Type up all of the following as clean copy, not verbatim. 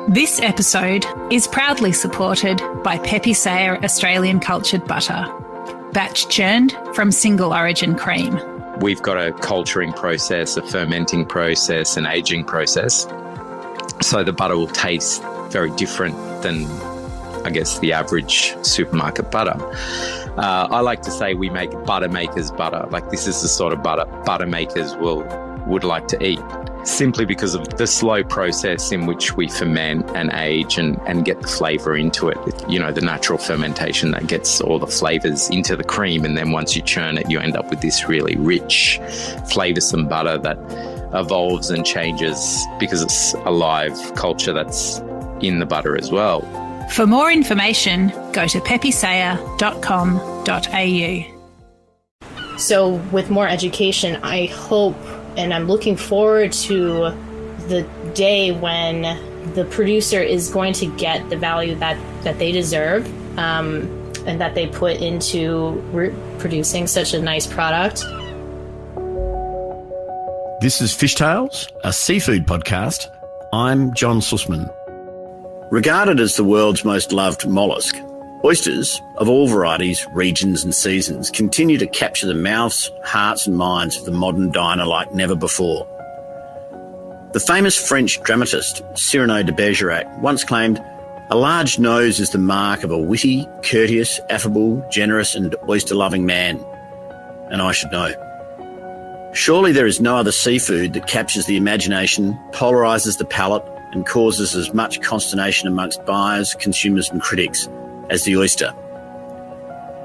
This episode is proudly supported by Pepe Sayer Australian Cultured Butter, batch churned from single origin cream. We've got a culturing process, a fermenting process, an aging process. So the butter will taste very different than, I guess, the average supermarket butter. I like to say we make butter makers butter. Like, this is the sort of butter makers would like to eat, simply because of the slow process in which we ferment and age and get the flavour into it. You know, the natural fermentation that gets all the flavours into the cream, and then once you churn it, you end up with this really rich, flavoursome butter that evolves and changes because it's a live culture that's in the butter as well. For more information, go to pepesayer.com.au. So with more education, I hope, and I'm looking forward to the day when the producer is going to get the value that they deserve, and that they put into producing such a nice product. This is Fishtales, a seafood podcast. I'm John Susman. Regarded as the world's most loved mollusk, oysters of all varieties, regions and seasons continue to capture the mouths, hearts and minds of the modern diner like never before. The famous French dramatist Cyrano de Bergerac once claimed, "A large nose is the mark of a witty, courteous, affable, generous and oyster-loving man." And I should know. Surely there is no other seafood that captures the imagination, polarises the palate and causes as much consternation amongst buyers, consumers and critics as the oyster.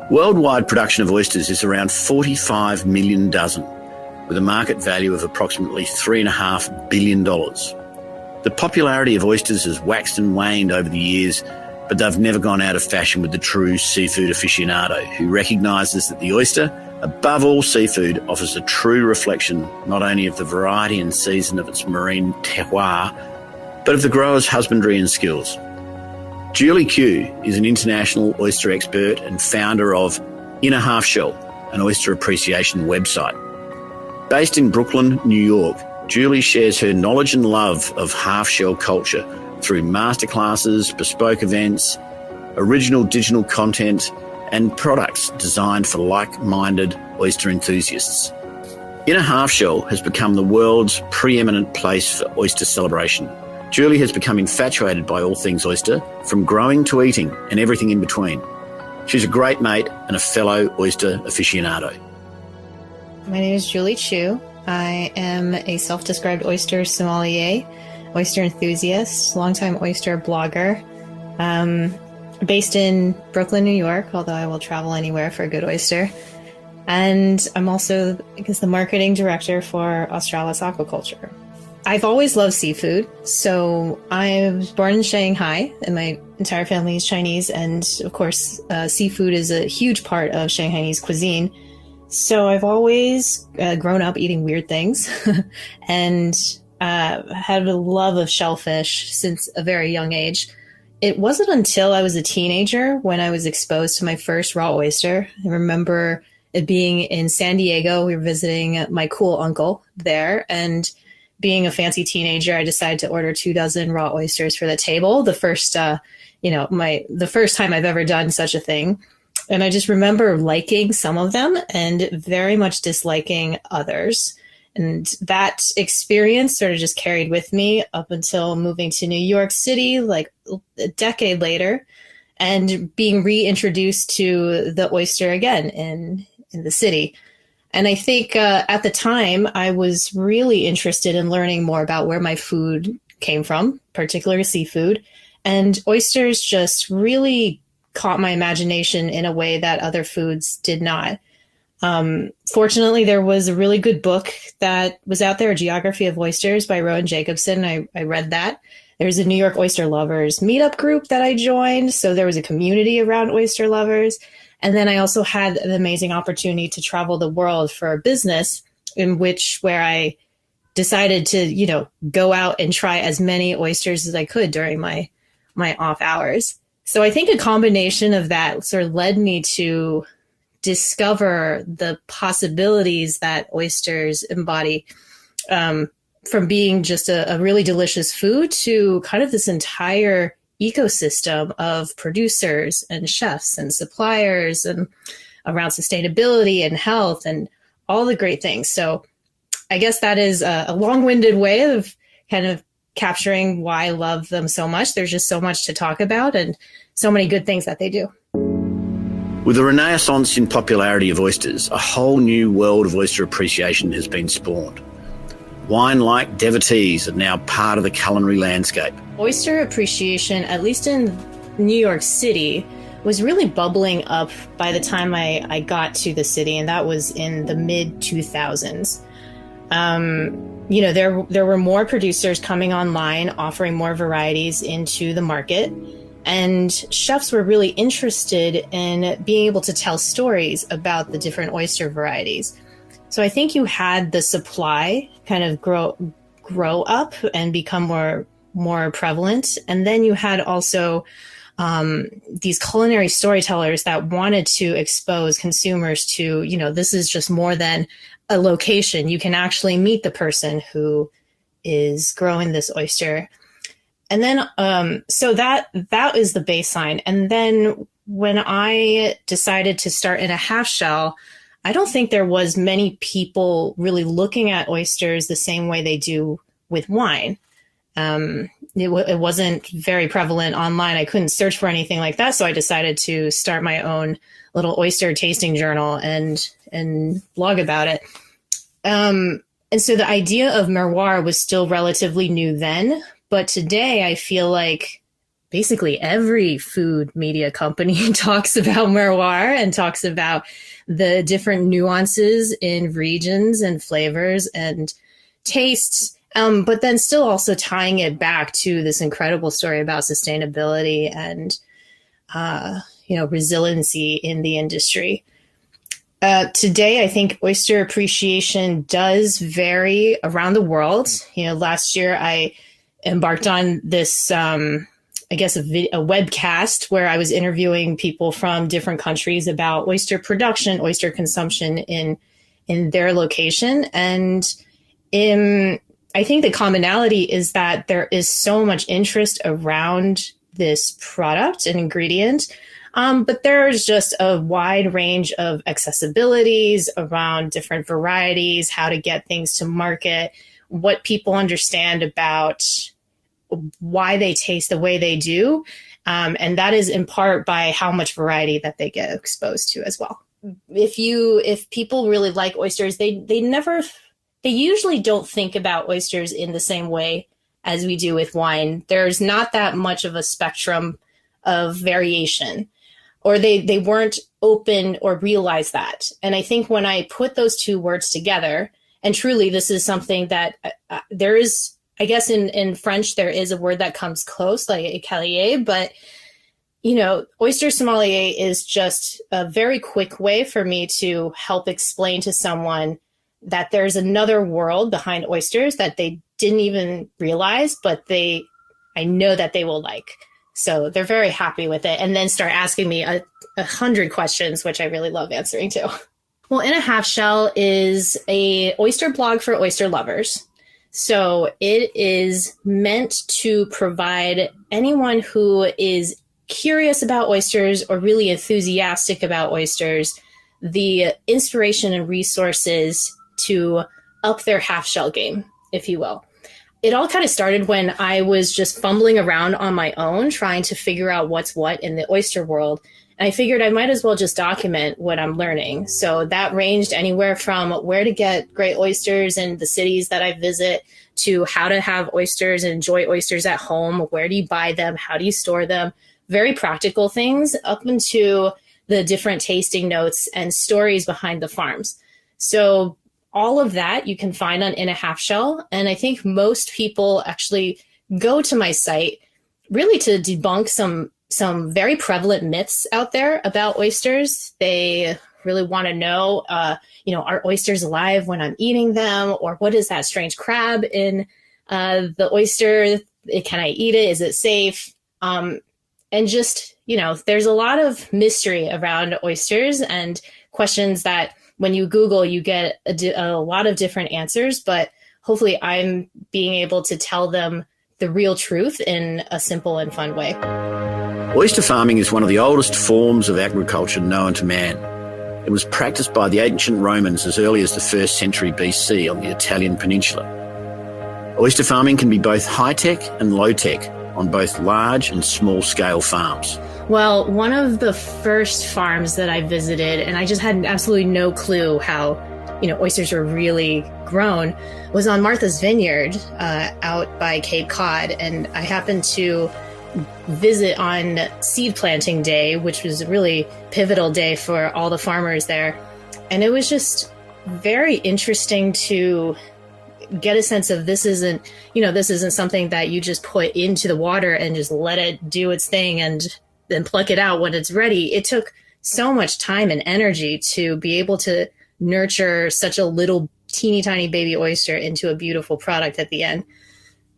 Worldwide production of oysters is around 45 million dozen, with a market value of approximately $3.5 billion. The popularity of oysters has waxed and waned over the years, but they've never gone out of fashion with the true seafood aficionado, who recognises that the oyster, above all seafood, offers a true reflection not only of the variety and season of its marine terroir, but of the grower's husbandry and skills. Julie Q is an international oyster expert and founder of Inner Half Shell, an oyster appreciation website. Based in Brooklyn, New York, Julie shares her knowledge and love of half-shell culture through masterclasses, bespoke events, original digital content, and products designed for like-minded oyster enthusiasts. Inner Half Shell has become the world's preeminent place for oyster celebration. Julie has become infatuated by all things oyster, from growing to eating and everything in between. She's a great mate and a fellow oyster aficionado. My name is Julie Chu. I am a self-described oyster sommelier, oyster enthusiast, longtime oyster blogger, based in Brooklyn, New York, although I will travel anywhere for a good oyster. And I'm also, I guess, the marketing director for Australis Aquaculture. I've always loved seafood. So I was born in Shanghai and my entire family is Chinese. And of course, seafood is a huge part of Shanghainese cuisine. So I've always grown up eating weird things and had a love of shellfish since a very young age. It wasn't until I was a teenager when I was exposed to my first raw oyster. I remember it being in San Diego. We were visiting my cool uncle there, and being a fancy teenager, I decided to order 24 raw oysters for the table. The first, the first time I've ever done such a thing. And I just remember liking some of them and very much disliking others. And that experience sort of just carried with me up until moving to New York City, like a decade later, and being reintroduced to the oyster again in the city. And I think at the time, I was really interested in learning more about where my food came from, particularly seafood. And oysters just really caught my imagination in a way that other foods did not. Fortunately, there was a really good book that was out there, A Geography of Oysters by Rowan Jacobson. I read that. There's a New York oyster lovers meetup group that I joined. So there was a community around oyster lovers. And then I also had an amazing opportunity to travel the world for a business where I decided to, go out and try as many oysters as I could during my off hours. So I think a combination of that sort of led me to discover the possibilities that oysters embody, from being just a really delicious food to kind of this entire ecosystem of producers and chefs and suppliers and around sustainability and health and all the great things. So I guess that is a long-winded way of kind of capturing why I love them so much. There's just so much to talk about and so many good things that they do. With the renaissance in popularity of oysters, a whole new world of oyster appreciation has been spawned. Wine-like devotees are now part of the culinary landscape. Oyster appreciation, at least in New York City, was really bubbling up by the time I got to the city, and that was in the mid-2000s. There were more producers coming online, offering more varieties into the market, and chefs were really interested in being able to tell stories about the different oyster varieties. So I think you had the supply kind of grow up and become more prevalent, and then you had also these culinary storytellers that wanted to expose consumers to, this is just more than a location. You can actually meet the person who is growing this oyster. And then, so that is the baseline. And then when I decided to start in a half shell, I don't think there was many people really looking at oysters the same way they do with wine. It wasn't very prevalent online. I couldn't search for anything like that. So I decided to start my own little oyster tasting journal and blog about it. And so the idea of miroir was still relatively new then. But today I feel like basically every food media company talks about miroir and talks about the different nuances in regions and flavors and tastes. But then still also tying it back to this incredible story about sustainability and, resiliency in the industry. Today, I think oyster appreciation does vary around the world. Last year I embarked on this, a webcast where I was interviewing people from different countries about oyster production, oyster consumption in their location. And I think the commonality is that there is so much interest around this product and ingredient, but there's just a wide range of accessibilities around different varieties, how to get things to market, what people understand about why they taste the way they do. And that is in part by how much variety that they get exposed to as well. If people really like oysters, they usually don't think about oysters in the same way as we do with wine. There's not that much of a spectrum of variation, or they weren't open or realized that. And I think when I put those two words together, and truly this is something that there is, I guess in French, there is a word that comes close, like écalier, but oyster sommelier is just a very quick way for me to help explain to someone that there's another world behind oysters that they didn't even realize, but I know that they will like. So they're very happy with it, and then start asking me 100 questions, which I really love answering to. Well, In a Half Shell is a oyster blog for oyster lovers. So it is meant to provide anyone who is curious about oysters or really enthusiastic about oysters the inspiration and resources to up their half shell game, if you will. It all kind of started when I was just fumbling around on my own, trying to figure out what's what in the oyster world. And I figured I might as well just document what I'm learning. So that ranged anywhere from where to get great oysters in the cities that I visit to how to have oysters and enjoy oysters at home. Where do you buy them? How do you store them? Very practical things, up into the different tasting notes and stories behind the farms. So all of that you can find on In a Half Shell. And I think most people actually go to my site really to debunk some very prevalent myths out there about oysters. They really want to know, are oysters alive when I'm eating them? Or what is that strange crab in the oyster? Can I eat it? Is it safe? And just, there's a lot of mystery around oysters and questions that when you Google, you get a lot of different answers. But hopefully I'm being able to tell them the real truth in a simple and fun way. Oyster farming is one of the oldest forms of agriculture known to man. It was practiced by the ancient Romans as early as the 1st century BC on the Italian peninsula. Oyster farming can be both high-tech and low-tech on both large and small-scale farms. Well, one of the first farms that I visited, and I just had absolutely no clue how, oysters were really grown, was on Martha's Vineyard out by Cape Cod. And I happened to visit on seed planting day, which was a really pivotal day for all the farmers there. And it was just very interesting to get a sense of this isn't something that you just put into the water and just let it do its thing and then pluck it out when it's ready. It took so much time and energy to be able to nurture such a little teeny tiny baby oyster into a beautiful product at the end.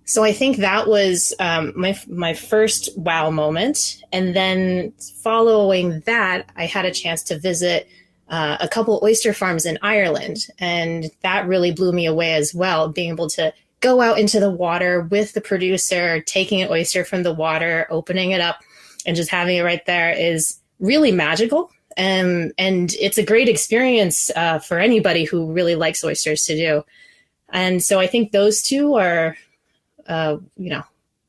So I think that was my first wow moment. And then following that, I had a chance to visit a couple oyster farms in Ireland. And that really blew me away as well, being able to go out into the water with the producer, taking an oyster from the water, opening it up, and just having it right there is really magical. And it's a great experience for anybody who really likes oysters to do. And so I think those two are,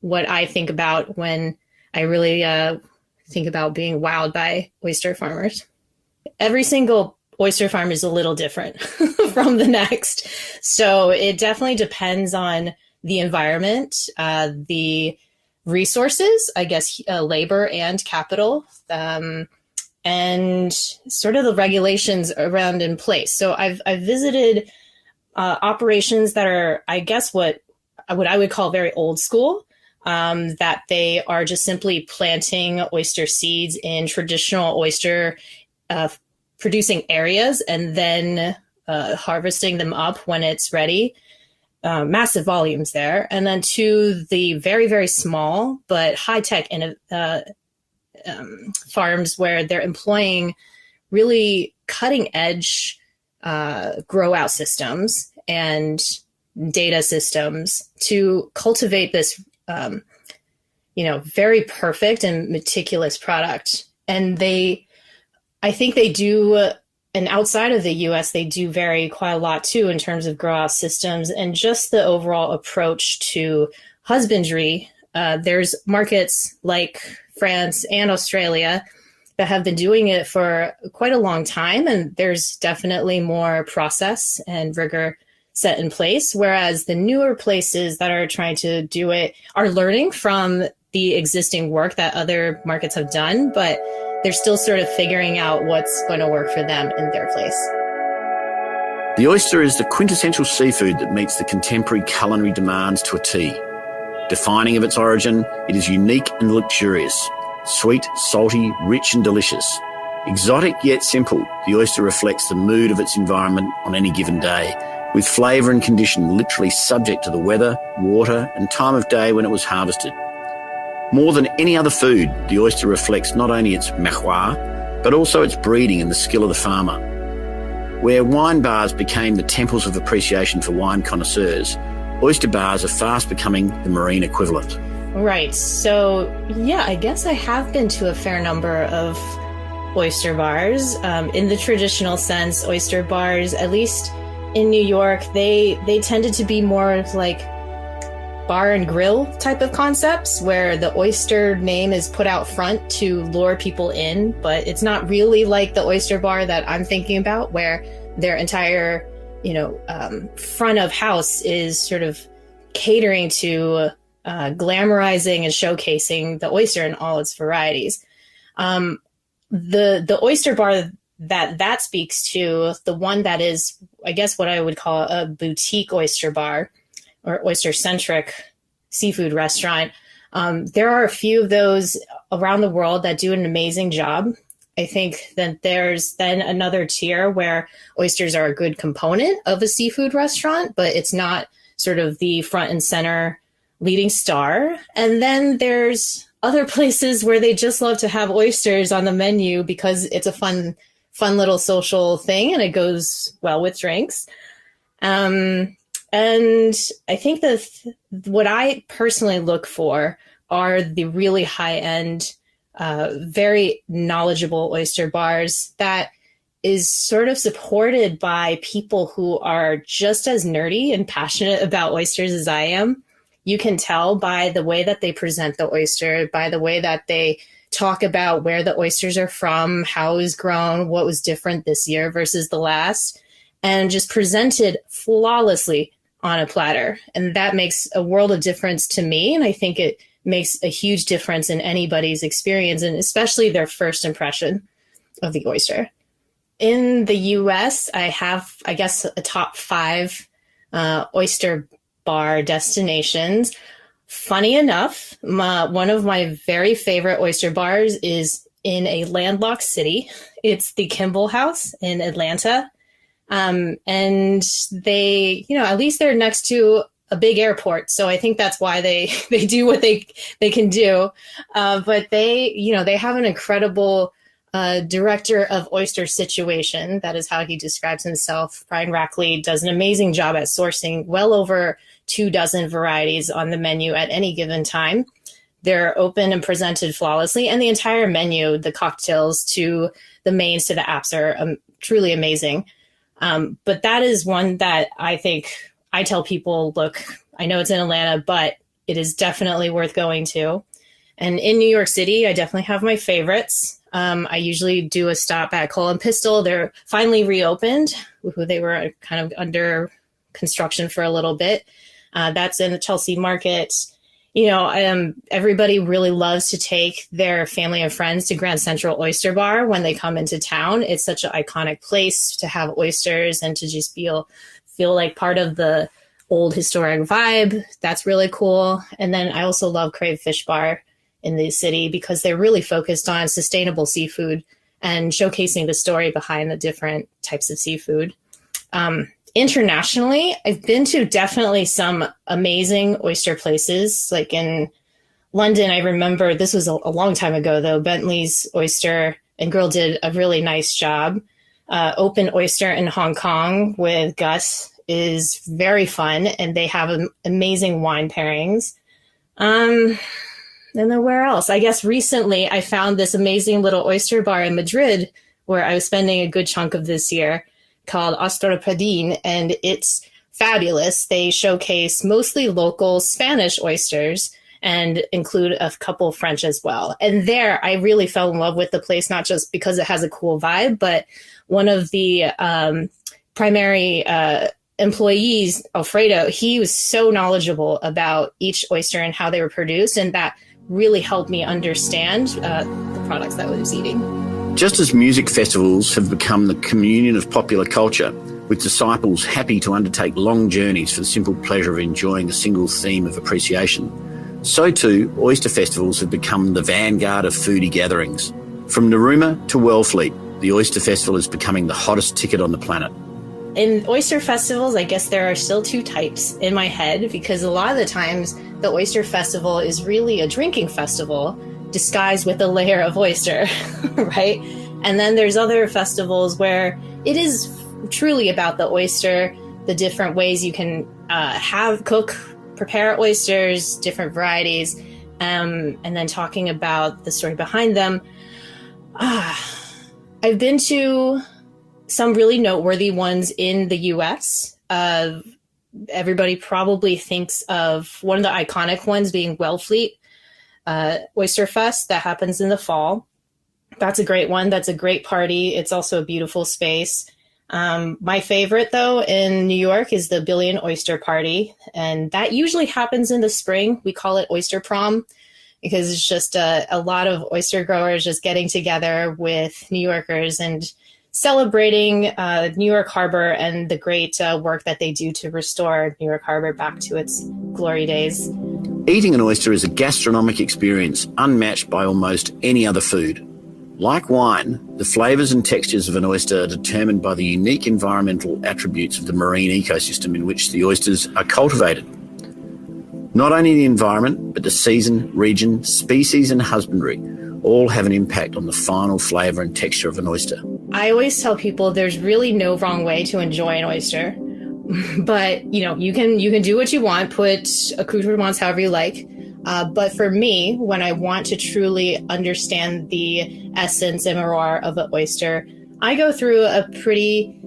what I think about when I really think about being wowed by oyster farmers. Every single oyster farm is a little different from the next. So it definitely depends on the environment, the resources, I guess, labor and capital, and sort of the regulations around in place. So I've visited operations that are, I guess, what I would call very old school, that they are just simply planting oyster seeds in traditional oyster producing areas and then harvesting them up when it's ready. Massive volumes there. And then to the very, very small but high-tech farms where they're employing really cutting-edge grow-out systems and data systems to cultivate this, very perfect and meticulous product. And I think they do, and outside of the US, they do vary quite a lot too in terms of grow-out systems and just the overall approach to husbandry. There's markets like France and Australia that have been doing it for quite a long time, and there's definitely more process and rigor set in place, whereas the newer places that are trying to do it are learning from the existing work that other markets have done, but they're still sort of figuring out what's going to work for them in their place. The oyster is the quintessential seafood that meets the contemporary culinary demands to a T. Defining of its origin, it is unique and luxurious, sweet, salty, rich and delicious. Exotic yet simple, the oyster reflects the mood of its environment on any given day, with flavour and condition literally subject to the weather, water and time of day when it was harvested. More than any other food, the oyster reflects not only its terroir, but also its breeding and the skill of the farmer. Where wine bars became the temples of appreciation for wine connoisseurs, oyster bars are fast becoming the marine equivalent. Right. So, yeah, I guess I have been to a fair number of oyster bars. In the traditional sense, oyster bars, at least in New York, they tended to be more like bar and grill type of concepts where the oyster name is put out front to lure people in, but it's not really like the oyster bar that I'm thinking about where their entire, front of house is sort of catering to glamorizing and showcasing the oyster in all its varieties. The oyster bar that speaks to, the one that is, I guess, what I would call a boutique oyster bar, or oyster-centric seafood restaurant. There are a few of those around the world that do an amazing job. I think that there's then another tier where oysters are a good component of a seafood restaurant, but it's not sort of the front and center leading star. And then there's other places where they just love to have oysters on the menu because it's a fun little social thing and it goes well with drinks. And I think what I personally look for are the really high-end, very knowledgeable oyster bars that is sort of supported by people who are just as nerdy and passionate about oysters as I am. You can tell by the way that they present the oyster, by the way that they talk about where the oysters are from, how it was grown, what was different this year versus the last, and just presented flawlessly on a platter. And that makes a world of difference to me. And I think it makes a huge difference in anybody's experience, and especially their first impression of the oyster. In the US, I have, I guess, a top 5 oyster bar destinations. Funny enough, one of my very favorite oyster bars is in a landlocked city. It's the Kimball House in Atlanta. And they, at least they're next to a big airport. So I think that's why they do what they can do. But they have an incredible director of oyster situation. That is how he describes himself. Brian Rackley does an amazing job at sourcing well over 24 varieties on the menu at any given time. They're open and presented flawlessly, and the entire menu, the cocktails to the mains to the apps, are truly amazing. But that is one that I think I tell people, look, I know it's in Atlanta, but it is definitely worth going to. And in New York City, I definitely have my favorites. I usually do a stop at Cole and Pistol. They're finally reopened. They were kind of under construction for a little bit. That's in the Chelsea Market. Everybody really loves to take their family and friends to Grand Central Oyster Bar when they come into town. It's such an iconic place to have oysters and to just feel like part of the old historic vibe. That's really cool. And then I also love Crave Fish Bar in the city because they're really focused on sustainable seafood and showcasing the story behind the different types of seafood. Internationally, I've been to definitely some amazing oyster places. Like in London, I remember, this was a long time ago though, Bentley's Oyster and Grill did a really nice job. Open Oyster in Hong Kong with Gus is very fun, and they have amazing wine pairings. And then where else? I guess recently I found this amazing little oyster bar in Madrid where I was spending a good chunk of this year, called Restaurateurs, and it's fabulous. They showcase mostly local Spanish oysters and include a couple French as well. And there, I really fell in love with the place, not just because it has a cool vibe, but one of the primary employees, Alfredo, he was so knowledgeable about each oyster and how they were produced, and that really helped me understand the products that I was eating. Just as music festivals have become the communion of popular culture, with disciples happy to undertake long journeys for the simple pleasure of enjoying a single theme of appreciation, so too oyster festivals have become the vanguard of foodie gatherings. From Narooma to Wellfleet, the Oyster Festival is becoming the hottest ticket on the planet. In oyster festivals, I guess there are still 2 types in my head, because a lot of the times the Oyster Festival is really a drinking festival disguised with a layer of oyster, right? And then there's other festivals where it is truly about the oyster, the different ways you can prepare oysters, different varieties, and then talking about the story behind them. I've been to some really noteworthy ones in the US. Everybody probably thinks of one of the iconic ones being Wellfleet Oyster Fest that happens in the fall. That's a great one. That's a great party. It's also a beautiful space. My favorite, though, in New York is the Billion Oyster Party, and that usually happens in the spring. We call it Oyster Prom because it's just a lot of oyster growers just getting together with New Yorkers and celebrating New York Harbor and the great work that they do to restore New York Harbor back to its glory days. Eating an oyster is a gastronomic experience unmatched by almost any other food. Like wine, the flavours and textures of an oyster are determined by the unique environmental attributes of the marine ecosystem in which the oysters are cultivated. Not only the environment, but the season, region, species and husbandry all have an impact on the final flavour and texture of an oyster. I always tell people there's really no wrong way to enjoy an oyster. but you can do what you want, put accoutrements however you like. But for me, when I want to truly understand the essence and terroir of an oyster, I go through a pretty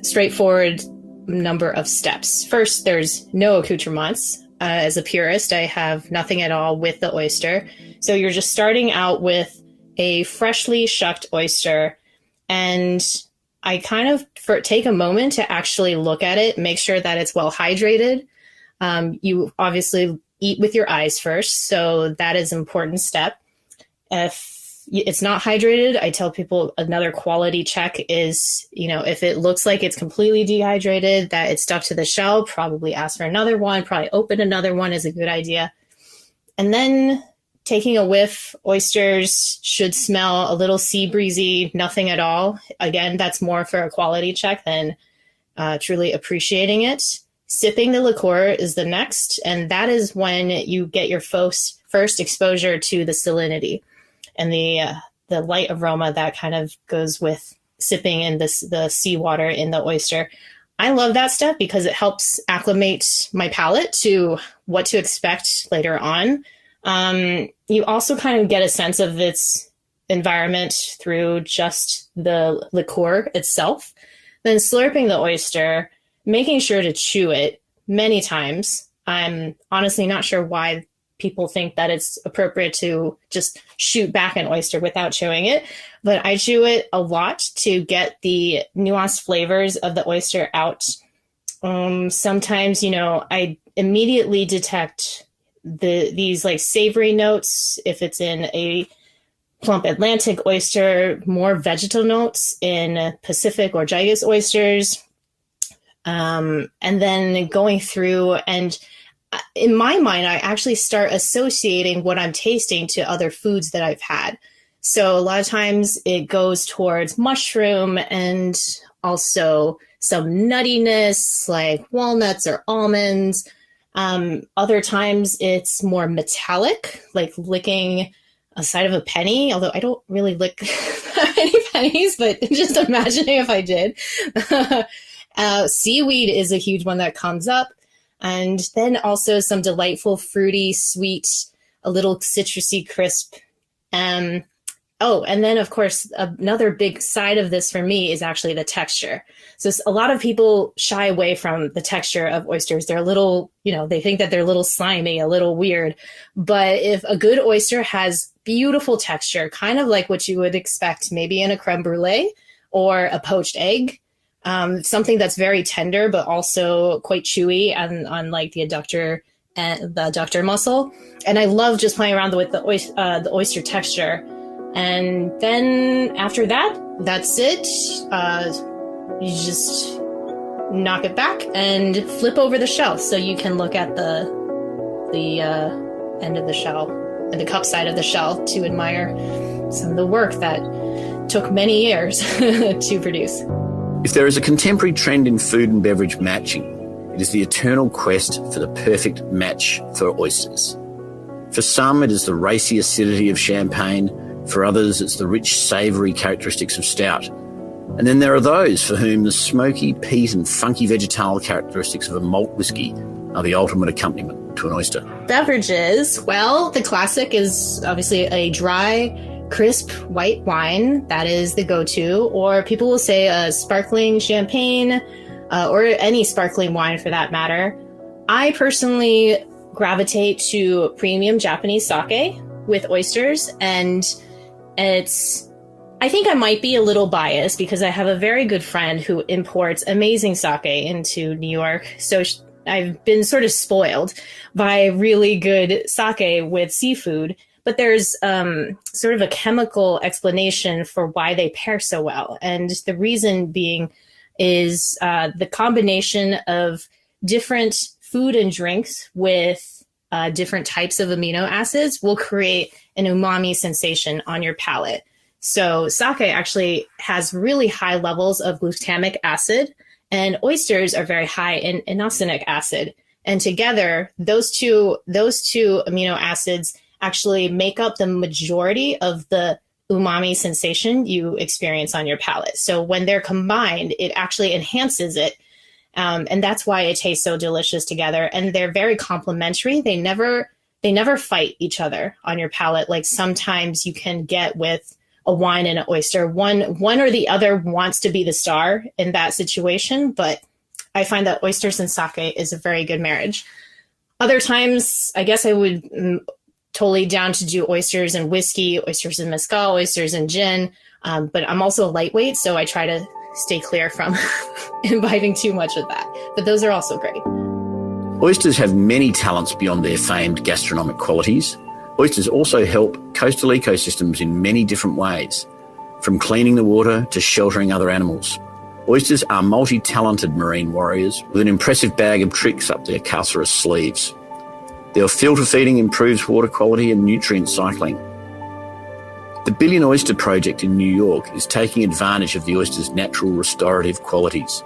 straightforward number of steps. First, there's no accoutrements. As a purist, I have nothing at all with the oyster. So you're just starting out with a freshly shucked oyster, and I kind of take a moment to actually look at it, make sure that it's well hydrated. You obviously eat with your eyes first, so that is an important step. If it's not hydrated, I tell people another quality check is, if it looks like it's completely dehydrated, that it's stuck to the shell, probably ask for another one, probably open another one is a good idea. And then taking a whiff, oysters should smell a little sea breezy, nothing at all. Again, that's more for a quality check than truly appreciating it. Sipping the liqueur is the next, and that is when you get your first exposure to the salinity and the light aroma that kind of goes with sipping in the seawater in the oyster. I love that step because it helps acclimate my palate to what to expect later on. You also kind of get a sense of its environment through just the liqueur itself. Then slurping the oyster, making sure to chew it many times. I'm honestly not sure why people think that it's appropriate to just shoot back an oyster without chewing it, but I chew it a lot to get the nuanced flavors of the oyster out. Sometimes, I immediately detect these like savory notes if it's in a plump Atlantic oyster, more vegetal notes in Pacific or Gigas oysters. And then going through, and in my mind, I actually start associating what I'm tasting to other foods that I've had. So a lot of times it goes towards mushroom and also some nuttiness like walnuts or almonds. Other times it's more metallic, like licking a side of a penny, although I don't really lick that many pennies, but just imagining if I did. Seaweed is a huge one that comes up. And then also some delightful, fruity, sweet, a little citrusy crisp. And then, of course, another big side of this for me is actually the texture. So a lot of people shy away from the texture of oysters. They're a little, they think that they're a little slimy, a little weird. But if a good oyster has beautiful texture, kind of like what you would expect maybe in a creme brulee or a poached egg, something that's very tender, but also quite chewy on like the adductor and the adductor muscle. And I love just playing around with the oyster texture. And then after that, that's it. You just knock it back and flip over the shell so you can look at the end of the shell and the cup side of the shell to admire some of the work that took many years to produce. If there is a contemporary trend in food and beverage matching, it is the eternal quest for the perfect match for oysters. For some, it is the racy acidity of champagne. For others, it's the rich, savoury characteristics of stout. And then there are those for whom the smoky, peat and funky vegetal characteristics of a malt whisky are the ultimate accompaniment to an oyster. Beverages, well, the classic is obviously a dry, crisp white wine. That is the go-to. Or people will say a sparkling champagne or any sparkling wine for that matter. I personally gravitate to premium Japanese sake with oysters, and I think I might be a little biased because I have a very good friend who imports amazing sake into New York. So I've been sort of spoiled by really good sake with seafood. But there's sort of a chemical explanation for why they pair so well. And the reason being is the combination of different food and drinks with different types of amino acids will create an umami sensation on your palate. So sake actually has really high levels of glutamic acid, and oysters are very high in inosinic acid. And together, those two amino acids actually make up the majority of the umami sensation you experience on your palate. So when they're combined, it actually enhances it. And that's why it tastes so delicious together. And they're very complementary. They never fight each other on your palate. Like sometimes you can get with a wine and an oyster. One or the other wants to be the star in that situation, but I find that oysters and sake is a very good marriage. Other times, I guess I would totally down to do oysters and whiskey, oysters and mezcal, oysters and gin. But I'm also a lightweight, so I try to stay clear from imbibing too much of that. But those are also great. Oysters have many talents beyond their famed gastronomic qualities. Oysters also help coastal ecosystems in many different ways, from cleaning the water to sheltering other animals. Oysters are multi-talented marine warriors with an impressive bag of tricks up their calcareous sleeves. Their filter feeding improves water quality and nutrient cycling. The Billion Oyster Project in New York is taking advantage of the oyster's natural restorative qualities,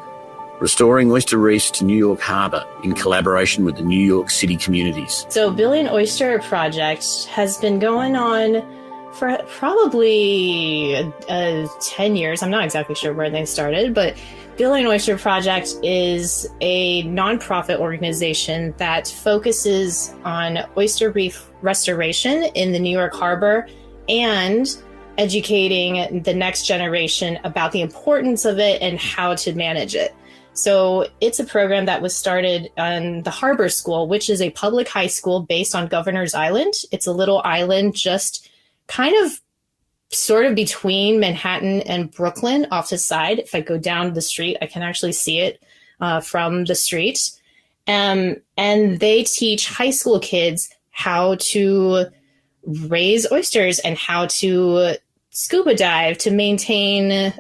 restoring oyster reefs to New York Harbour in collaboration with the New York City communities. So Billion Oyster Project has been going on for probably 10 years. I'm not exactly sure where they started, but Billion Oyster Project is a nonprofit organization that focuses on oyster reef restoration in the New York Harbor and educating the next generation about the importance of it and how to manage it. So it's a program that was started on the Harbor School, which is a public high school based on Governor's Island. It's a little island just kind of sort of between Manhattan and Brooklyn off the side. If I go down the street, I can actually see it from the street. And they teach high school kids how to raise oysters and how to scuba dive to maintain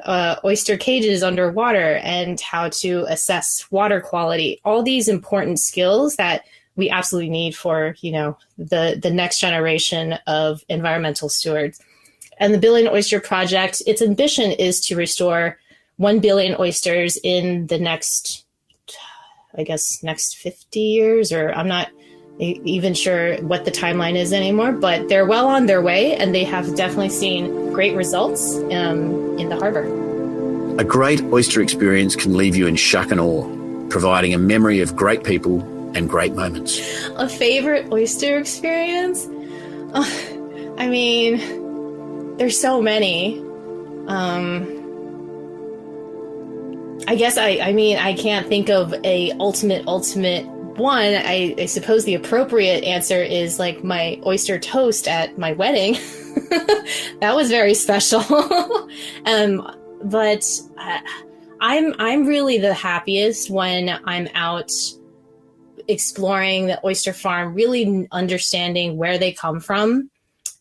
oyster cages underwater and how to assess water quality. All these important skills that we absolutely need for, the next generation of environmental stewards. And the Billion Oyster Project, its ambition is to restore 1 billion oysters in the next 50 years, or I'm not even sure what the timeline is anymore, but they're well on their way and they have definitely seen great results in the harbor. A great oyster experience can leave you in shock and awe, providing a memory of great people and great moments. A favorite oyster experience? There's so many. I guess I can't think of a ultimate one. I suppose the appropriate answer is like my oyster toast at my wedding. That was very special. But I'm really the happiest when I'm out exploring the oyster farm, really understanding where they come from,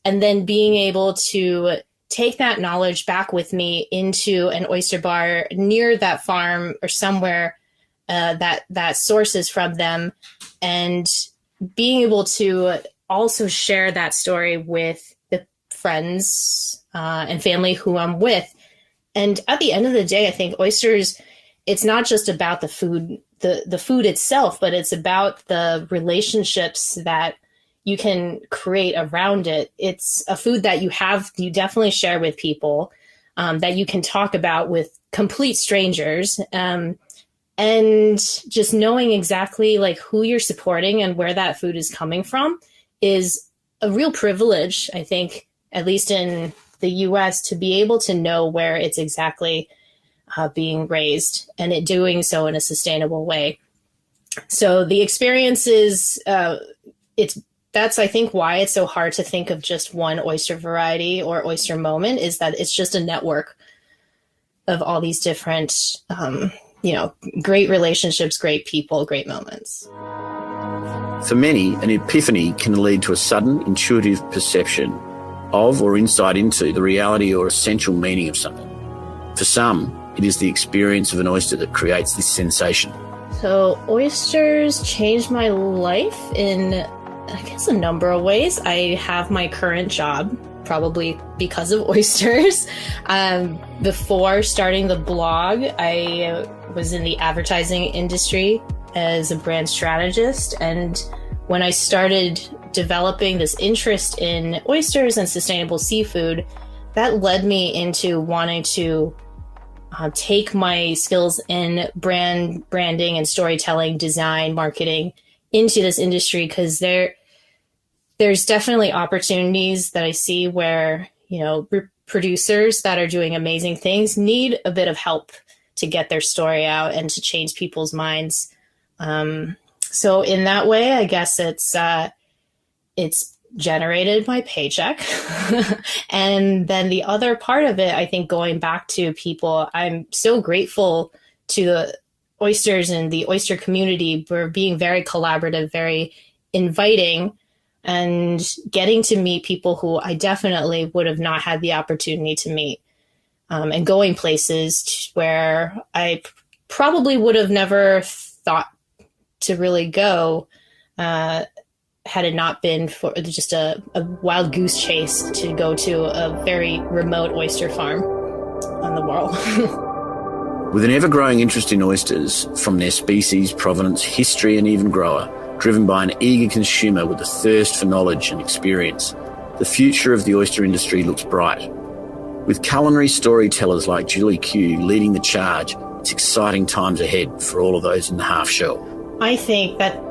and then being able to take that knowledge back with me into an oyster bar near that farm or somewhere that sources from them, and being able to also share that story with the friends and family who I'm with. And at the end of the day, I think oysters, it's not just about the food, the food itself, but it's about the relationships that you can create around it. It's a food that you definitely share with people, that you can talk about with complete strangers. And just knowing exactly like who you're supporting and where that food is coming from is a real privilege, I think, at least in the US, to be able to know where it's exactly being raised and it doing so in a sustainable way. So the experience is, that's, I think, why it's so hard to think of just one oyster variety or oyster moment, is that it's just a network of all these different, great relationships, great people, great moments. For many, an epiphany can lead to a sudden intuitive perception of or insight into the reality or essential meaning of something. For some, it is the experience of an oyster that creates this sensation. So oysters changed my life in, I guess, a number of ways. I have my current job probably because of oysters. Before starting the blog, I was in the advertising industry as a brand strategist. And when I started developing this interest in oysters and sustainable seafood, that led me into wanting to take my skills in branding and storytelling, design, marketing into this industry, because there's definitely opportunities that I see where, producers that are doing amazing things need a bit of help to get their story out and to change people's minds. So in that way, I guess it's generated my paycheck. And then the other part of it, I think, going back to people, I'm so grateful to the oysters and the oyster community for being very collaborative, very inviting, and getting to meet people who I definitely would have not had the opportunity to meet, and going places where I probably would have never thought to really go, had it not been for just a wild goose chase to go to a very remote oyster farm on the world. With an ever-growing interest in oysters, from their species, provenance, history and even grower, driven by an eager consumer with a thirst for knowledge and experience, the future of the oyster industry looks bright. With culinary storytellers like Julie Q leading the charge, it's exciting times ahead for all of those in the half shell. I think that,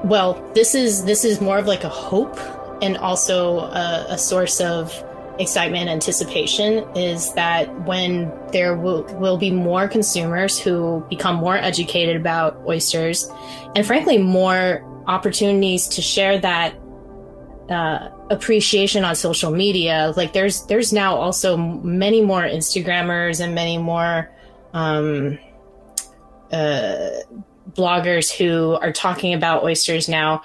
well, this is more of like a hope, and also a source of excitement and anticipation, is that when there will be more consumers who become more educated about oysters, and frankly more opportunities to share that appreciation on social media. Like there's now also many more Instagrammers and many more bloggers who are talking about oysters now,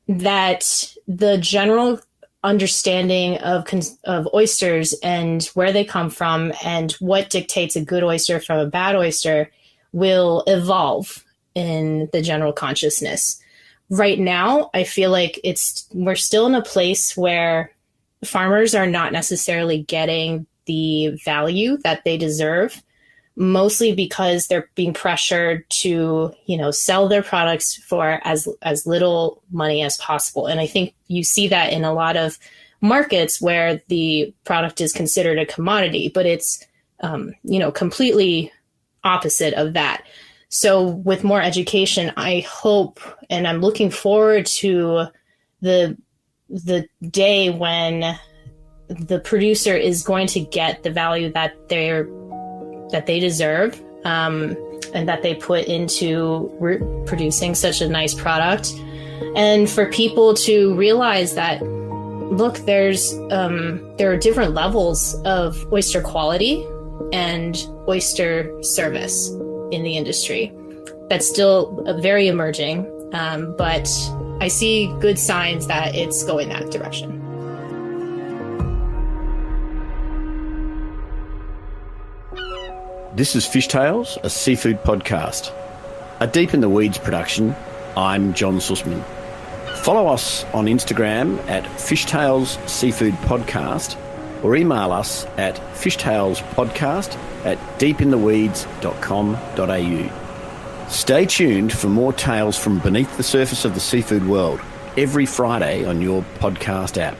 that the general understanding of oysters and where they come from and what dictates a good oyster from a bad oyster will evolve in the general consciousness. Right now, I feel like we're still in a place where farmers are not necessarily getting the value that they deserve, mostly because they're being pressured to, sell their products for as little money as possible. And I think you see that in a lot of markets where the product is considered a commodity, but it's, completely opposite of that. So with more education, I hope, and I'm looking forward to the day when the producer is going to get the value that they deserve, and that they put into producing such a nice product. And for people to realize that, look, there are different levels of oyster quality and oyster service in the industry. That's still very emerging, but I see good signs that it's going that direction. This is Fishtales, a seafood podcast. A Deep in the Weeds production. I'm John Susman. Follow us on Instagram at Fishtales Seafood Podcast, or email us at fishtalespodcast@deepintheweeds.com.au. Stay tuned for more tales from beneath the surface of the seafood world every Friday on your podcast app.